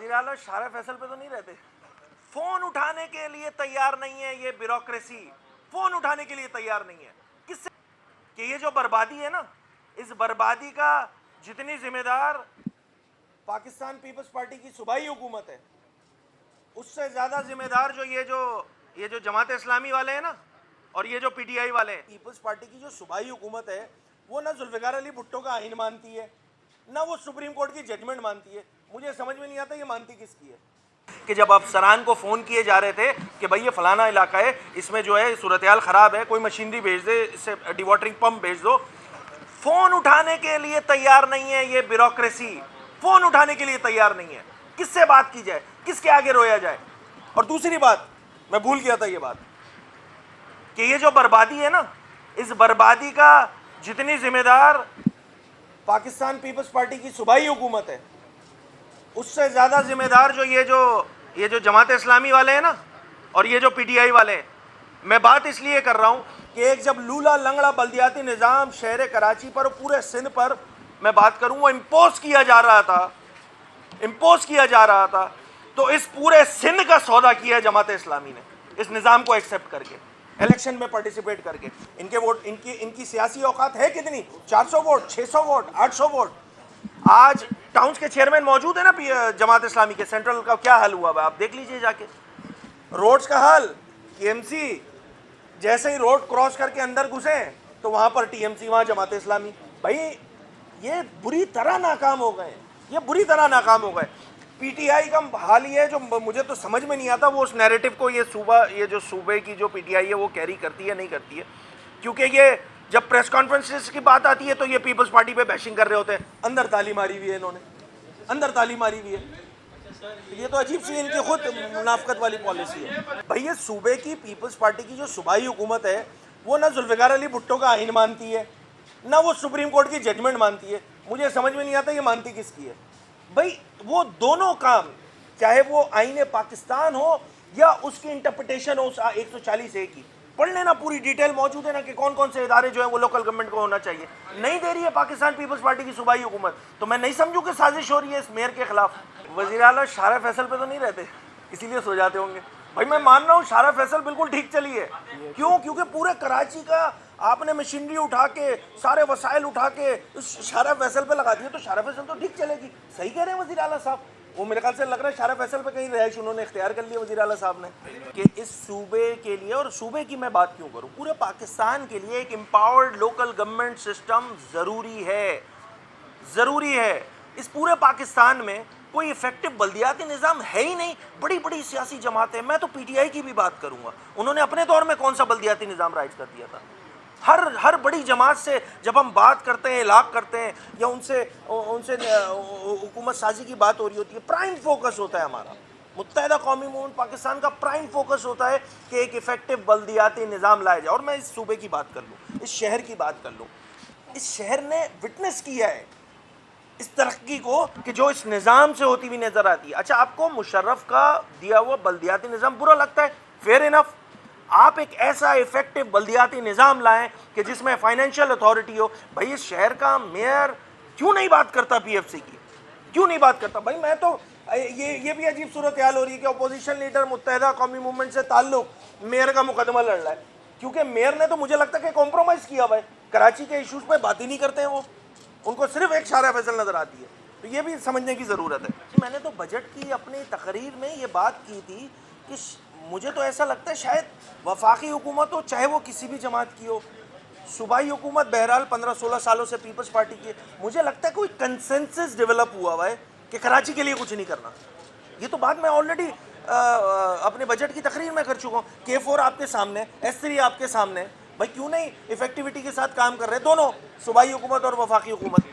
वज़ीर आला शारा फैसल पे तो नहीं रहते? फोन उठाने के लिए तैयार नहीं है ये ब्यूरोक्रेसी, फोन उठाने के लिए तैयार नहीं है। किससे कि ये जो बर्बादी है ना, इस बर्बादी का जितनी जिम्मेदार पाकिस्तान पीपल्स पार्टी की सूबाई हुकूमत है, उससे ज्यादा जिम्मेदार जो ये जो जमात इस्लामी वाले हैं ना, और ये जो पीटीआई वाले हैं। पीपल्स पार्टी की जो सूबाई हुकूमत है वो ना जुल्फिकार अली भुट्टो का आइन मानती है, ना वो सुप्रीम कोर्ट की जजमेंट मानती है। मुझे समझ में नहीं आता ये मानती किसकी है। कि जब अफसरान को फ़ोन किए जा रहे थे कि भाई ये फलाना इलाका है, इसमें जो है सूरत हाल ख़राब है, कोई मशीनरी भेज दे, इससे डिवाटरिंग पंप भेज दो, फ़ोन उठाने के लिए तैयार नहीं है ये ब्यूरोक्रेसी, फ़ोन उठाने के लिए तैयार नहीं है। किससे बात की जाए, किसके आगे रोया जाए। और दूसरी बात, मैं भूल गया था ये बात, कि ये जो बर्बादी है ना, इस बर्बादी का जितनी जिम्मेदार पाकिस्तान पीपल्स पार्टी की सूबाई हुकूमत है, उससे ज़्यादा जिम्मेदार जो ये जो जमात इस्लामी वाले हैं ना, और ये जो पीटीआई वाले हैं। मैं बात इसलिए कर रहा हूँ कि एक जब लूला लंगड़ा बल्दियाती निज़ाम शहर कराची पर, पूरे सिंध पर मैं बात करूँ, वो इम्पोज किया जा रहा था, तो इस पूरे सिंध का सौदा किया जमात इस्लामी ने, इस निज़ाम को एक्सेप्ट करके, इलेक्शन में पार्टिसिपेट करके। इनके वोट, इनकी सियासी औकात है कितनी? 400 वोट, 600 वोट, 800 वोट। आज टाउन्स के चेयरमैन मौजूद है ना जमात इस्लामी के, सेंट्रल का क्या हाल हुआ है आप देख लीजिए जाके। रोड्स का हाल, टीएमसी जैसे ही रोड क्रॉस करके अंदर घुसे तो वहां पर टीएमसी, वहां जमात इस्लामी। भाई ये बुरी तरह नाकाम हो गए, ये बुरी तरह नाकाम हो गए। पीटीआई का हाल ये है जो मुझे तो समझ में नहीं आता, वो उस नैरेटिव को ये जो सूबे की जो पीटीआई है वो कैरी करती है नहीं करती है। क्योंकि ये जब प्रेस कॉन्फ्रेंसेस की बात आती है तो ये पीपल्स पार्टी पे बैशिंग कर रहे होते हैं। अंदर ताली मारी हुई है इन्होंने, अंदर ताली मारी हुई है। ये तो अजीब सी इनकी खुद मुनाफकत वाली पॉलिसी है। भाई ये सूबे की पीपल्स पार्टी की जो सूबाई हुकूमत है वो ना जुल्फिकार अली भुट्टो का आइन मानती है, ना वो सुप्रीम कोर्ट की जजमेंट मानती है। मुझे समझ में नहीं आता ये मानती किसकी है। भाई वो दोनों काम, चाहे वो आईने पाकिस्तान हो या उसकी इंटरप्रिटेशन हो 140A की, पढ़ लेना, पूरी डिटेल मौजूद है ना कि कौन कौन से इदारे जो है वो लोकल गवर्नमेंट को होना चाहिए। नहीं दे रही है पाकिस्तान पीपल्स पार्टी की सूबाई हुकूमत, तो मैं नहीं समझूं कि साजिश हो रही है इस मेयर के खिलाफ। वज़ीर आला शारा फैसल पे तो नहीं रहते, इसीलिए सो जाते होंगे। भाई मैं मान रहा हूँ शारा फैसल बिल्कुल ठीक चली है। क्यों? क्योंकि पूरे कराची का आपने मशीनरी उठा के, सारे वसाइल उठा के शारा फैसल पे लगा दिए, तो शारा फैसल तो ठीक चलेगी। सही कह रहे हैं वज़ीर आला साहब। वो मेरे ख्याल से लग रहा है शारा फैसल पे कहीं रहाइश उन्होंने इख्तियार कर लिया वज़ीर आला साहब ने, कि इस सूबे के लिए, और सूबे की मैं बात क्यों करूँ, पूरे पाकिस्तान के लिए एक एम्पावर्ड लोकल गवर्नमेंट सिस्टम ज़रूरी है। इस पूरे पाकिस्तान में कोई इफेक्टिव बल्दियाती निज़ाम है ही नहीं। बड़ी बड़ी सियासी जमातें, मैं तो पीटीआई की भी बात करूँगा, उन्होंने अपने दौर में कौन सा बल्दियाती निज़ाम राइज कर दिया था। हर बड़ी जमात से जब हम बात करते हैं, इलाक़ करते हैं, या उनसे हुकूमत साजी की बात हो रही होती है, प्राइम फोकस होता है हमारा, मुत्तहिदा कौमी मूवमेंट पाकिस्तान का प्राइम फोकस होता है कि एक इफेक्टिव बल्दियाती निज़ाम लाया जाए। और मैं इस सूबे की बात कर लूँ, इस शहर की बात कर लूँ, इस शहर ने विटनेस किया है इस तरक्की को कि जो इस निज़ाम से होती हुई नज़र आती है। अच्छा, आपको मुशर्रफ का दिया हुआ बल्दियाती निज़ाम बुरा लगता है, फेयर इनफ। आप एक ऐसा इफेक्टिव बल्दियाती निज़ाम लाएं कि जिसमें फाइनेंशियल अथॉरिटी हो। भाई इस शहर का मेयर क्यों नहीं बात करता पीएफसी की, क्यों नहीं बात करता? भाई मैं तो ये भी अजीब सूरत हाल हो रही है कि अपोजिशन लीडर मुत्तहिदा कौमी मूवमेंट से ताल्लुक मेयर का मुकदमा लड़ रहा है, क्योंकि मेयर ने तो मुझे लगता है कि कॉम्प्रोमाइज़ किया हुआ है। कराची के इशूज़ पर बात ही नहीं करते हैं वो, उनको सिर्फ एक शारा फैसल नज़र आती है। तो ये भी समझने की ज़रूरत है। मैंने तो बजट की अपनी तकरीर में ये बात की थी कि मुझे तो ऐसा लगता है शायद वफाकी हुकूमत हो, चाहे वो किसी भी जमात की हो, सूबाई हुकूमत बहरहाल 15-16 सालों से पीपल्स पार्टी की है, मुझे लगता है कोई कंसेंसस डेवलप हुआ है कि कराची के लिए कुछ नहीं करना। ये तो बात मैं ऑलरेडी अपने बजट की तकरीर में कर चुका हूँ। K4 आपके सामने, S3 आपके सामने। भाई क्यों नहीं इफेक्टिविटी के साथ काम कर रहे हैं दोनों, सूबाई हुकूमत और वफाकी हुकूमत।